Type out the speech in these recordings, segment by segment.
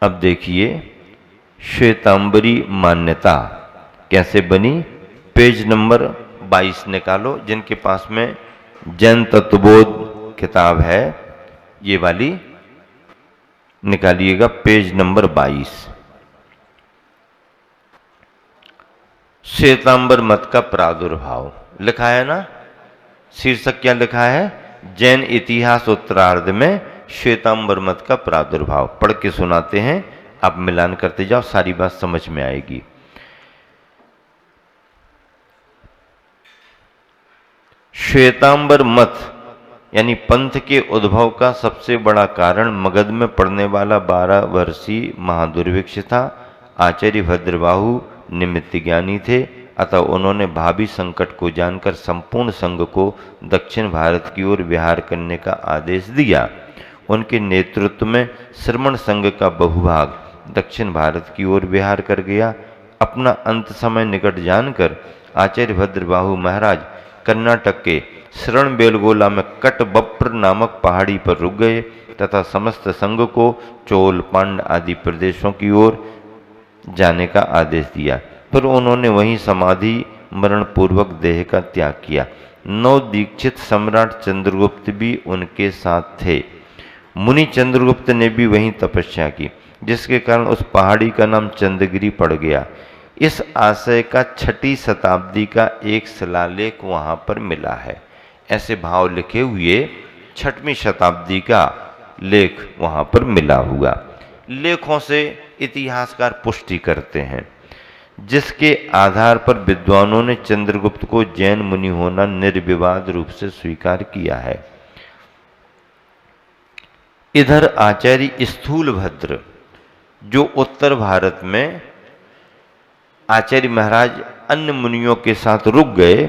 अब देखिए श्वेतांबरी मान्यता कैसे बनी। पेज नंबर 22 निकालो, जिनके पास में जैन तत्वबोध किताब है ये वाली निकालिएगा, पेज नंबर 22। श्वेतांबर मत का प्रादुर्भाव लिखा है ना, शीर्षक क्या लिखा है, जैन इतिहास उत्तरार्ध में श्वेतांबर मत का प्रादुर्भाव। पढ़ के सुनाते हैं, आप मिलान करते जाओ, सारी बात समझ में आएगी। श्वेतांबर मत यानी पंथ के उद्भव का सबसे बड़ा कारण मगध में पड़ने वाला 12 वर्षीय महादुर्भिक्ष था। आचार्य भद्रबाहु निमित्त ज्ञानी थे, अतः उन्होंने भावी संकट को जानकर संपूर्ण संघ को दक्षिण भारत की ओर विहार करने का आदेश दिया। उनके नेतृत्व में श्रमण संघ का बहुभाग दक्षिण भारत की ओर विहार कर गया। अपना अंत समय निकट जानकर आचार्य भद्रबाहु महाराज कर्नाटक के श्रणबेलगोला में कटबप्र नामक पहाड़ी पर रुक गए तथा समस्त संघ को चोल पांड आदि प्रदेशों की ओर जाने का आदेश दिया। फिर उन्होंने वहीं समाधि मरण पूर्वक देह का त्याग किया। नव दीक्षित सम्राट चंद्रगुप्त भी उनके साथ थे। मुनि चंद्रगुप्त ने भी वहीं तपस्या की, जिसके कारण उस पहाड़ी का नाम चंद्रगिरी पड़ गया। इस आशय का 6वीं शताब्दी का एक शिलालेख वहां पर मिला है। ऐसे भाव लिखे हुए 6वीं शताब्दी का लेख वहां पर मिला हुआ। लेखों से इतिहासकार पुष्टि करते हैं, जिसके आधार पर विद्वानों ने चंद्रगुप्त को जैन मुनि होना निर्विवाद रूप से स्वीकार किया है। इधर आचार्य स्थूलभद्र जो उत्तर भारत में आचार्य महाराज अन्य मुनियों के साथ रुक गए,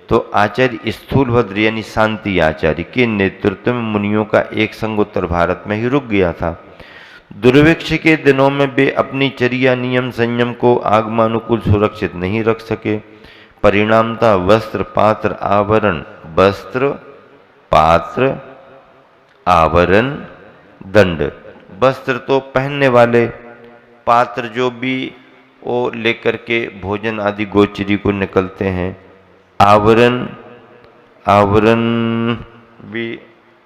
तो आचार्य स्थूलभद्र यानी शांति आचार्य के नेतृत्व में मुनियों का एक संघ उत्तर भारत में ही रुक गया था। दुर्भिक्ष के दिनों में वे अपनी चर्या नियम संयम को आगमानुकूल सुरक्षित नहीं रख सके। परिणामतः वस्त्र पात्र आवरण, वस्त्र पात्र आवरण दंड, वस्त्र तो पहनने वाले, पात्र जो भी वो लेकर के भोजन आदि गोचरी को निकलते हैं, आवरण आवरण भी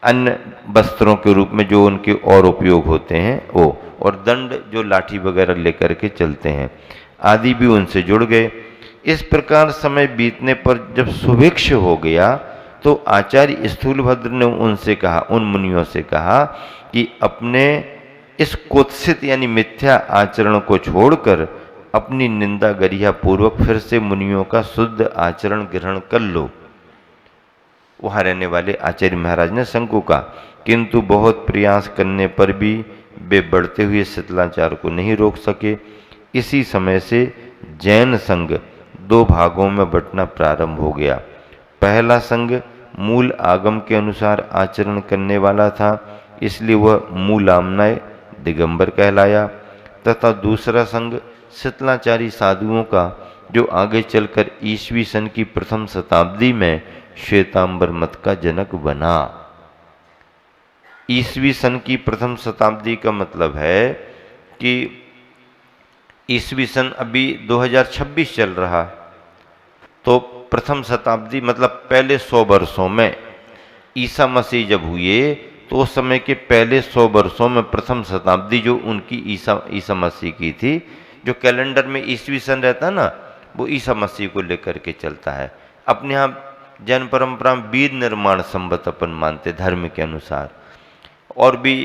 अन्य वस्त्रों के रूप में जो उनके और उपयोग होते हैं वो, और दंड जो लाठी वगैरह लेकर के चलते हैं आदि भी उनसे जुड़ गए। इस प्रकार समय बीतने पर जब सुभिक्ष हो गया तो आचार्य स्थूलभद्र ने उनसे कहा, उन मुनियों से कहा कि अपने इस कुत्सित यानी मिथ्या आचरण को छोड़कर अपनी निंदा गरिया पूर्वक फिर से मुनियों का शुद्ध आचरण ग्रहण कर लो। वहां रहने वाले आचार्य महाराज ने शंकु का, किंतु बहुत प्रयास करने पर भी वे बढ़ते हुए शिथिलाचार को नहीं रोक सके। इसी समय से जैन संघ 2 भागों में बंटना प्रारंभ हो गया। पहला संघ मूल आगम के अनुसार आचरण करने वाला था, इसलिए वह मूलामनाय दिगंबर कहलाया, तथा दूसरा संघ शिथिलाचारी साधुओं का, जो आगे चलकर ईस्वी सन की प्रथम शताब्दी में श्वेतांबर मत का जनक बना। ईस्वी सन की प्रथम शताब्दी का मतलब है कि ईस्वी सन अभी 2026 चल रहा, तो प्रथम शताब्दी मतलब पहले 100 वर्षों में ईसा मसीह जब हुए तो उस समय के पहले 100 वर्षों में प्रथम शताब्दी जो उनकी ईसा मसीह की थी, जो कैलेंडर में ईस्वी सन रहता है ना, वो ईसा मसीह को लेकर के चलता है। अपने यहाँ जैन परंपरा में वीर निर्माण संवत अपन मानते धर्म के अनुसार, और भी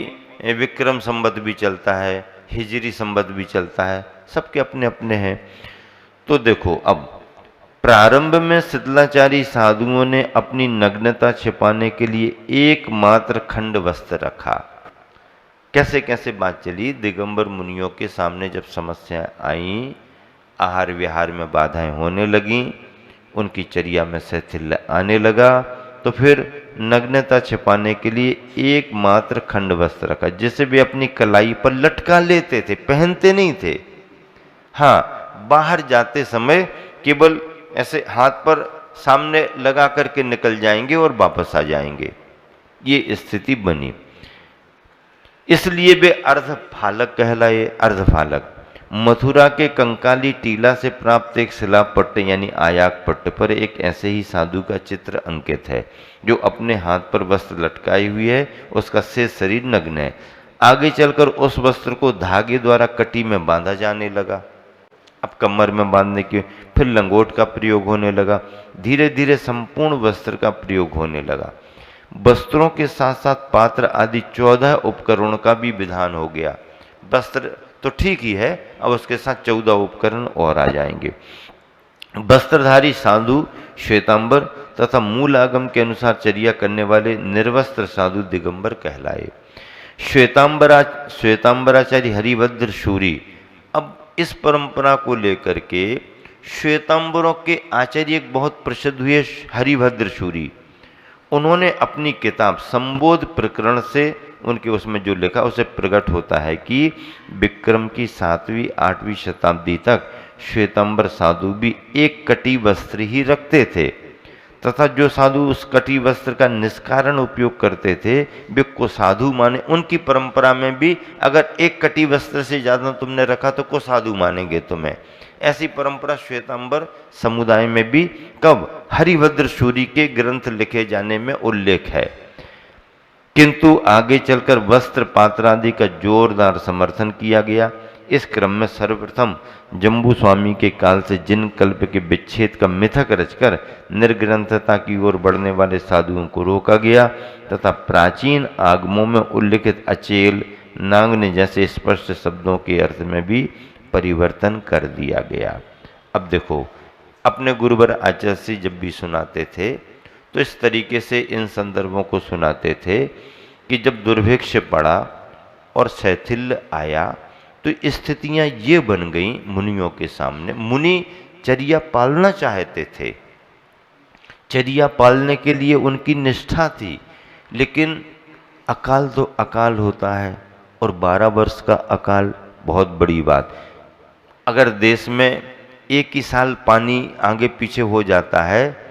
विक्रम संवत भी चलता है, हिजरी संवत भी चलता है, सबके अपने अपने हैं। तो देखो, अब प्रारंभ में शिथिलाचारी साधुओं ने अपनी नग्नता छिपाने के लिए एकमात्र खंड वस्त्र रखा। कैसे कैसे बात चली, दिगंबर मुनियों के सामने जब समस्या आई, आहार विहार में बाधाएं होने लगीं, उनकी चर्या में शिथिल आने लगा, तो फिर नग्नता छिपाने के लिए एकमात्र खंड वस्त्र रखा, जिसे वे अपनी कलाई पर लटका लेते थे, पहनते नहीं थे। हाँ, बाहर जाते समय केवल ऐसे हाथ पर सामने लगा करके निकल जाएंगे और वापस आ जाएंगे, ये स्थिति बनी। इसलिए वे अर्धफालक कहलाए। अर्धफालक मथुरा के कंकाली टीला से प्राप्त एक शिलापट्ट यानी आयाक पट्ट पर एक ऐसे ही साधु का चित्र अंकित है, जो अपने हाथ पर वस्त्र लटकाई हुई है, उसका शेष शरीर नग्न है। आगे चलकर उस वस्त्र को धागे द्वारा कटी में बांधा जाने लगा। अब कमर में बांधने के फिर लंगोट का प्रयोग होने लगा। धीरे धीरे संपूर्ण वस्त्र का प्रयोग होने लगा। वस्त्रों के साथ साथ पात्र आदि 14 उपकरणों का भी विधान हो गया। वस्त्र तो ठीक ही है, अब उसके साथ 14 उपकरण और आ जाएंगे। वस्त्रधारी साधु श्वेतांबर तथा मूल आगम के अनुसार चर्या करने वाले निर्वस्त्र साधु दिगंबर कहलाए। श्वेतांबराचार्य हरिभद्र शूरी। अब इस परंपरा को लेकर के श्वेतांबरों के आचार्य एक बहुत प्रसिद्ध हुए हरिभद्र शूरी। उन्होंने अपनी किताब संबोध प्रकरण से उनके उसमें जो लिखा उसे प्रकट होता है कि विक्रम की 7वीं 8वीं शताब्दी तक श्वेतांबर साधु भी एक कटी वस्त्र ही रखते थे, तथा जो साधु उस कटी वस्त्र का निष्कारण उपयोग करते थे वे को साधु माने। उनकी परंपरा में भी अगर एक कटी वस्त्र से ज़्यादा तुमने रखा तो को साधु मानेंगे तुम्हें। ऐसी परंपरा श्वेतांबर समुदाय में भी कब हरिभद्र शूरी के ग्रंथ लिखे जाने में उल्लेख है। किंतु आगे चलकर वस्त्र पात्रादि का जोरदार समर्थन किया गया। इस क्रम में सर्वप्रथम जम्बू स्वामी के काल से जिन कल्प के विच्छेद का मिथक रचकर निर्ग्रंथता की ओर बढ़ने वाले साधुओं को रोका गया तथा प्राचीन आगमों में उल्लिखित अचेल नागने जैसे स्पष्ट शब्दों के अर्थ में भी परिवर्तन कर दिया गया। अब देखो, अपने गुरुवर आचार्य से जब भी सुनाते थे तो इस तरीके से इन संदर्भों को सुनाते थे कि जब दुर्भिक्ष पड़ा और शैथिल्य आया तो स्थितियां ये बन गई मुनियों के सामने। मुनि चर्या पालना चाहते थे, चर्या पालने के लिए उनकी निष्ठा थी, लेकिन अकाल तो अकाल होता है और 12 वर्ष का अकाल बहुत बड़ी बात। अगर देश में एक ही साल पानी आगे पीछे हो जाता है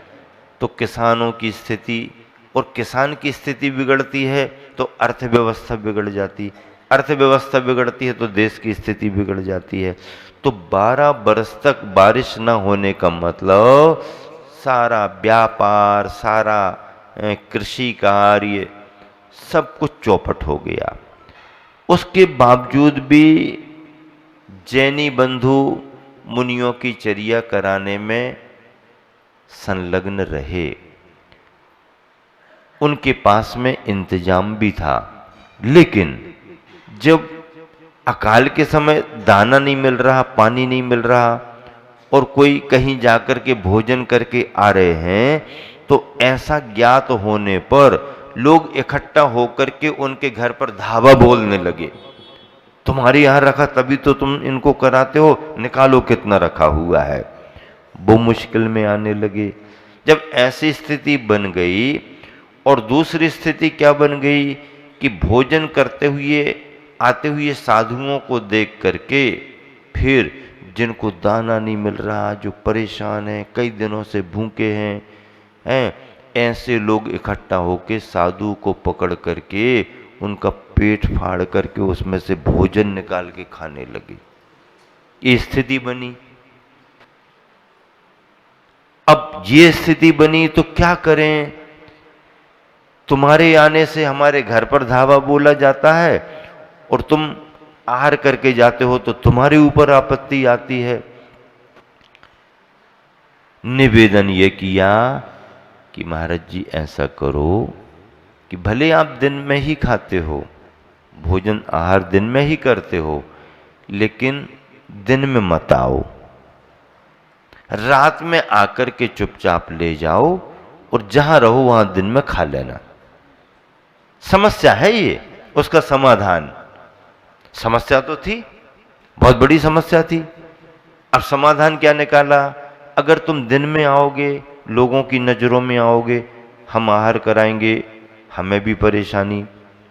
तो किसानों की स्थिति, और किसान की स्थिति बिगड़ती है तो अर्थव्यवस्था बिगड़ जाती, अर्थव्यवस्था बिगड़ती है तो देश की स्थिति बिगड़ जाती है। तो 12 वर्ष तक बारिश न होने का मतलब सारा व्यापार, सारा कृषि कार्य सब कुछ चौपट हो गया। उसके बावजूद भी जैनी बंधु मुनियों की चर्या कराने में संलग्न रहे। उनके पास में इंतजाम भी था, लेकिन जब अकाल के समय दाना नहीं मिल रहा, पानी नहीं मिल रहा और कोई कहीं जाकर के भोजन करके आ रहे हैं, तो ऐसा ज्ञात होने पर लोग इकट्ठा होकर के उनके घर पर धावा बोलने लगे, तुम्हारे यहां रखा तभी तो तुम इनको कराते हो, निकालो कितना रखा हुआ है। वो मुश्किल में आने लगे। जब ऐसी स्थिति बन गई, और दूसरी स्थिति क्या बन गई कि भोजन करते हुए आते हुए साधुओं को देख करके फिर जिनको दाना नहीं मिल रहा, जो परेशान हैं, कई दिनों से भूखे हैं, ऐसे लोग इकट्ठा होके साधु को पकड़ करके उनका पेट फाड़ करके उसमें से भोजन निकाल के खाने लगे। ये स्थिति बनी। अब ये स्थिति बनी तो क्या करें? तुम्हारे आने से हमारे घर पर धावा बोला जाता है और तुम आहार करके जाते हो तो तुम्हारे ऊपर आपत्ति आती है। निवेदन ये किया कि महाराज जी ऐसा करो कि भले आप दिन में ही खाते हो, भोजन आहार दिन में ही करते हो, लेकिन दिन में मत आओ, रात में आकर के चुपचाप ले जाओ और जहां रहो वहां दिन में खा लेना। समस्या है ये, उसका समाधान। समस्या तो थी, बहुत बड़ी समस्या थी। अब समाधान क्या निकाला? अगर तुम दिन में आओगे, लोगों की नजरों में आओगे, हम आहार कराएंगे, हमें भी परेशानी,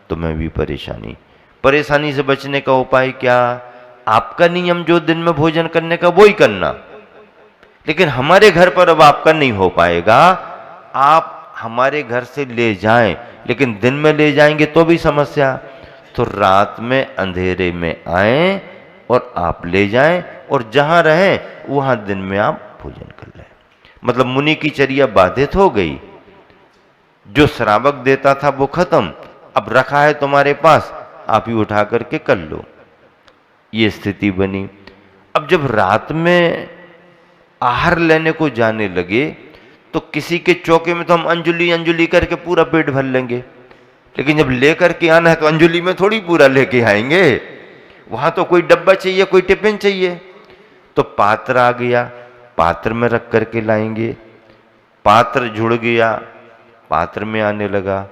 तुम्हें भी परेशानी। परेशानी से बचने का उपाय क्या? आपका नियम जो दिन में भोजन करने का वो ही करना, लेकिन हमारे घर पर अब आपका नहीं हो पाएगा। आप हमारे घर से ले जाएं, लेकिन दिन में ले जाएंगे तो भी समस्या। तो रात में अंधेरे में आए और आप ले जाएं, और जहां रहें वहां दिन में आप भोजन कर लें। मतलब मुनि की चर्या बाधित हो गई। जो श्रावक देता था वो खत्म, अब रखा है तुम्हारे पास, आप ही उठा करके कर लो। ये स्थिति बनी। अब जब रात में आहार लेने को जाने लगे तो किसी के चौके में तो हम अंजुली अंजुली करके पूरा पेट भर लेंगे, लेकिन जब लेकर के आना है तो अंजुली में थोड़ी पूरा लेके आएंगे, वहां तो कोई डब्बा चाहिए, कोई टिफिन चाहिए। तो पात्र आ गया, पात्र में रख करके लाएंगे। पात्र जुड़ गया, पात्र में आने लगा।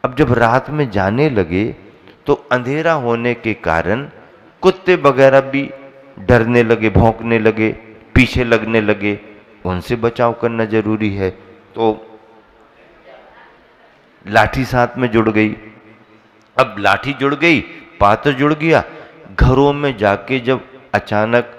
अब जब रात में जाने लगे तो अंधेरा होने के कारण कुत्ते वगैरह भी डरने लगे, भौंकने लगे, पीछे लगने लगे। उनसे बचाव करना जरूरी है। तो लाठी साथ में जुड़ गई। अब लाठी जुड़ गई, पात्र जुड़ गया। घरों में जाके जब अचानक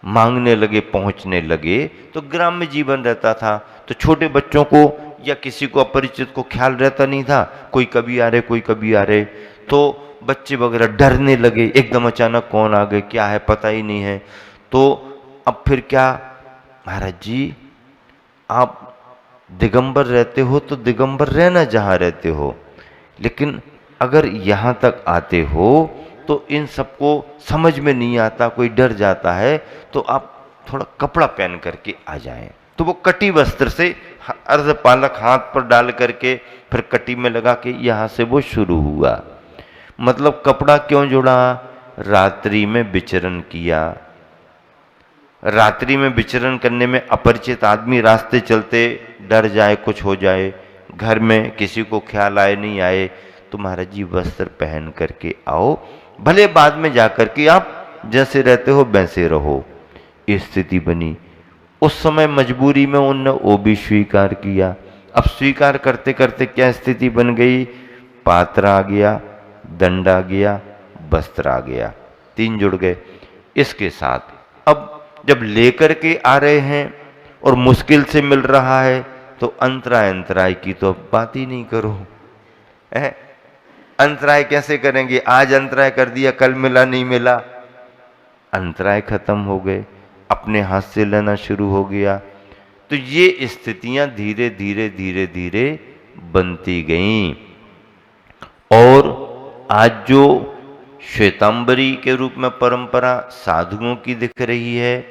मांगने लगे, पहुंचने लगे, तो ग्राम्य जीवन रहता था, तो छोटे बच्चों को या किसी को अपरिचित को ख्याल रहता नहीं था, कोई कभी आ रहे, कोई कभी आ रहे, तो बच्चे वगैरह डरने लगे, एकदम अचानक कौन आ गए, क्या है, पता ही नहीं है। तो अब फिर क्या, महाराज जी आप दिगंबर रहते हो तो दिगंबर रहना जहां रहते हो, लेकिन अगर यहां तक आते हो तो इन सबको समझ में नहीं आता, कोई डर जाता है, तो आप थोड़ा कपड़ा पहन करके आ जाएं। तो वो कटी वस्त्र से अर्ध पालक हाथ पर डाल करके फिर कटी में लगा के यहां से वो शुरू हुआ। मतलब कपड़ा क्यों जुड़ा, रात्रि में विचरण किया। रात्रि में विचरण करने में अपरिचित आदमी रास्ते चलते डर जाए, कुछ हो जाए, घर में किसी को ख्याल आए नहीं आए, तो महाराज जी वस्त्र पहन करके आओ, भले बाद में जाकर के आप जैसे रहते हो वैसे रहो। स्थिति बनी। उस समय मजबूरी में उनने वो भी स्वीकार किया। अब स्वीकार करते करते क्या स्थिति बन गई, पात्र आ गया, दंड आ गया, वस्त्र आ गया, तीन जुड़ गए। इसके साथ अब जब लेकर के आ रहे हैं और मुश्किल से मिल रहा है, तो अंतराय अंतराय की तो अब बात ही नहीं करो। अंतराय कैसे करेंगे, आज अंतराय कर दिया, कल मिला नहीं मिला, अंतराय खत्म हो गए, अपने हाथ से लेना शुरू हो गया। तो ये स्थितियां धीरे धीरे धीरे धीरे बनती गईं। और आज जो श्वेतांबरी के रूप में परंपरा साधुओं की दिख रही है,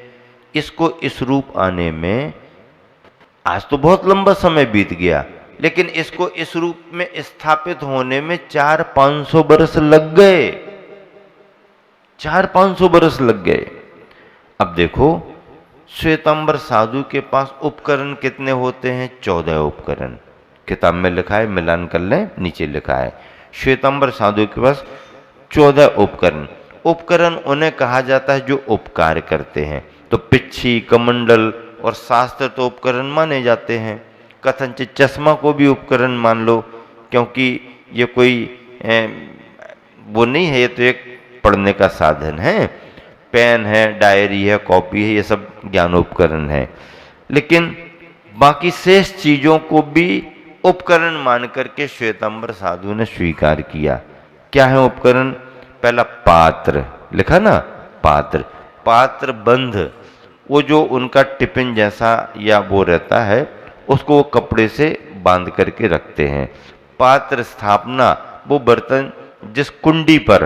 इसको इस रूप आने में आज तो बहुत लंबा समय बीत गया, लेकिन इसको इस रूप में स्थापित होने में 400-500 बरस लग गए। 400-500 बरस लग गए। अब देखो, श्वेतांबर साधु के पास उपकरण कितने होते हैं, 14 उपकरण। किताब में लिखा है, मिलान कर लें, नीचे लिखा है श्वेतांबर साधु के पास 14 उपकरण। उपकरण उन्हें कहा जाता है जो उपकार करते हैं। तो पिच्छी, कमंडल और शास्त्र तो उपकरण माने जाते हैं। कथनचित चश्मा को भी उपकरण मान लो, क्योंकि ये कोई वो नहीं है, ये तो एक पढ़ने का साधन है। पेन है, डायरी है, कॉपी है, ये सब ज्ञानोपकरण है। लेकिन बाकी शेष चीजों को भी उपकरण मान करके श्वेतांबर साधु ने स्वीकार किया। क्या है उपकरण, पहला पात्र, लिखा ना, पात्र, पात्र बंध, वो जो उनका टिफिन जैसा या वो रहता है, उसको वो कपड़े से बांध करके रखते हैं। पात्र स्थापना, वो बर्तन जिस कुंडी पर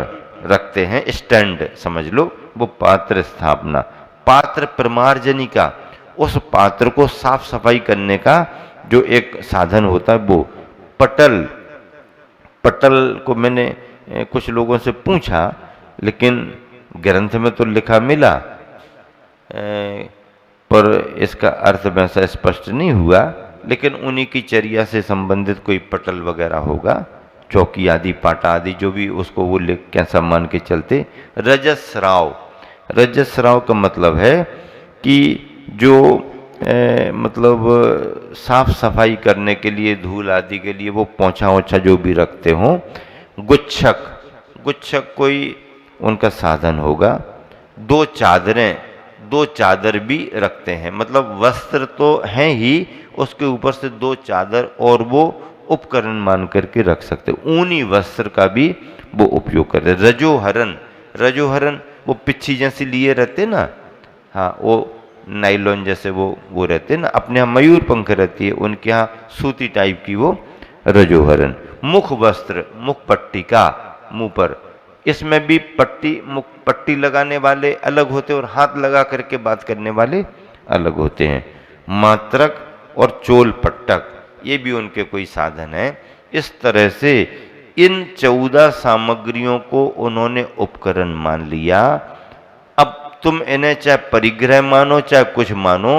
रखते हैं, स्टैंड समझ लो, वो पात्र स्थापना। पात्र प्रमार्जनिका, उस पात्र को साफ सफाई करने का जो एक साधन होता है वो। पटल, पटल को मैंने कुछ लोगों से पूछा, लेकिन ग्रंथ में तो लिखा मिला, पर इसका अर्थ वैसा स्पष्ट नहीं हुआ। लेकिन उन्हीं की चर्या से संबंधित कोई पटल वगैरह होगा, चौकी आदि, पाटा आदि, जो भी, उसको वो कैसा मान के चलते। रजस्राव, रजस्राव का मतलब है कि जो मतलब साफ सफाई करने के लिए, धूल आदि के लिए वो पोंछा ओछा जो भी रखते हों। गुच्छक, गुच्छक कोई उनका साधन होगा। दो चादरें, दो चादर भी रखते हैं, मतलब वस्त्र तो हैं ही, उसके ऊपर से दो चादर, और वो उपकरण मान करके रख सकते। ऊनी वस्त्र का भी वो उपयोग करते। रजोहरण, रजोहरण वो पिच्छी जैसी लिए रहते ना, हाँ वो नाइलॉन जैसे वो रहते ना, अपने यहाँ मयूर पंख रहती है, उनके यहाँ सूती टाइप की वो रजोहरण। मुख वस्त्र, मुख पट्टी का मुंह पर, इसमें भी पट्टी, मुख पट्टी लगाने वाले अलग होते हैं और हाथ लगा करके बात करने वाले अलग होते हैं। मात्रक और चोल पट्टक, ये भी उनके कोई साधन है। इस तरह से इन 14 सामग्रियों को उन्होंने उपकरण मान लिया। अब तुम इन्हें चाहे परिग्रह मानो चाहे कुछ मानो,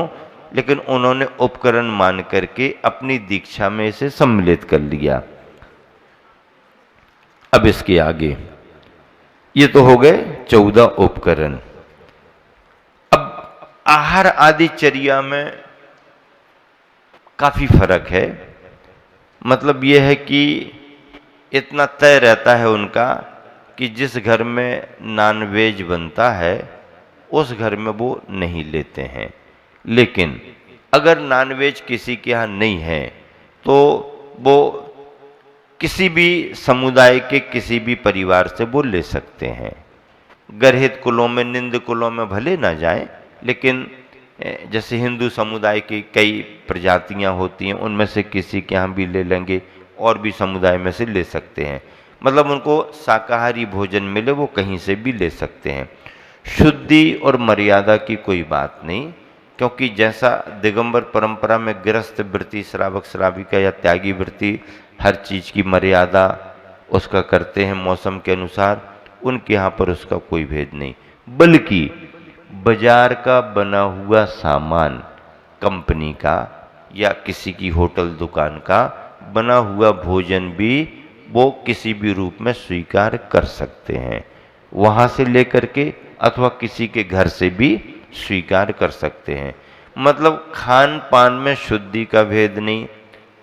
लेकिन उन्होंने उपकरण मान करके अपनी दीक्षा में इसे सम्मिलित कर लिया। अब इसके आगे ये तो हो गए 14 उपकरण। अब आहार आदि चर्या में काफी फर्क है। मतलब यह है कि इतना तय रहता है उनका कि जिस घर में नॉनवेज बनता है उस घर में वो नहीं लेते हैं। लेकिन अगर नॉनवेज किसी के यहाँ नहीं है तो वो किसी भी समुदाय के किसी भी परिवार से वो ले सकते हैं। गर्हित कुलों में, निंद कुलों में भले ना जाएं, लेकिन जैसे हिंदू समुदाय की कई प्रजातियां होती हैं, उनमें से किसी के यहाँ भी ले लेंगे, और भी समुदाय में से ले सकते हैं। मतलब उनको शाकाहारी भोजन मिले वो कहीं से भी ले सकते हैं। शुद्धि और मर्यादा की कोई बात नहीं, क्योंकि जैसा दिगंबर परंपरा में गृहस्थ वृत्ति, श्रावक श्राविका या त्यागी वृत्ति हर चीज़ की मर्यादा उसका करते हैं मौसम के अनुसार, उनके यहाँ पर उसका कोई भेद नहीं। बल्कि बाजार का बना हुआ सामान, कंपनी का या किसी की होटल दुकान का बना हुआ भोजन भी वो किसी भी रूप में स्वीकार कर सकते हैं, वहाँ से लेकर के अथवा किसी के घर से भी स्वीकार कर सकते हैं। मतलब खान पान में शुद्धि का भेद नहीं,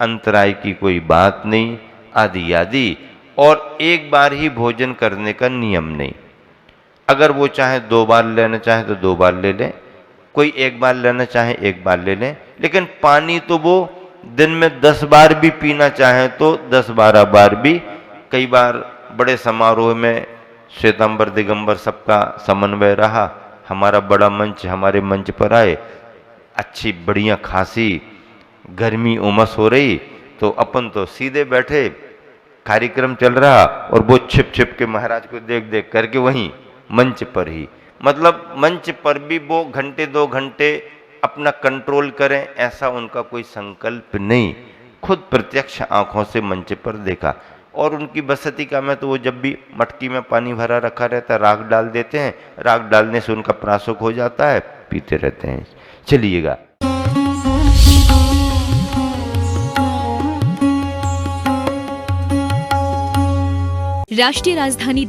अंतराय की कोई बात नहीं, आदि आदि। और एक बार ही भोजन करने का नियम नहीं। अगर वो चाहे 2 बार लेना चाहे तो 2 बार ले लें, कोई 1 बार लेना चाहे 1 बार ले लें, लेकिन पानी तो वो दिन में 10 बार भी पीना चाहे तो 10-12 बार भी। कई बार बड़े समारोह में श्वेतांबर दिगंबर सबका समन्वय रहा, हमारा बड़ा मंच हमारे मंच पर आए, अच्छी बढ़िया खासी गर्मी उमस हो रही, तो अपन तो सीधे बैठे, कार्यक्रम चल रहा और वो छिप छिप के महाराज को देख देख करके वहीं मंच पर ही, मतलब मंच पर भी वो घंटे 2 घंटे अपना कंट्रोल करें, ऐसा उनका कोई संकल्प नहीं। खुद प्रत्यक्ष आंखों से मंच पर देखा। और उनकी बसतिका में तो वो जब भी मटकी में पानी भरा रखा रहता है, राख डाल देते हैं, राख डालने से उनका प्राशुक हो जाता है, पीते रहते हैं। चलिएगा। राष्ट्रीय राजधानी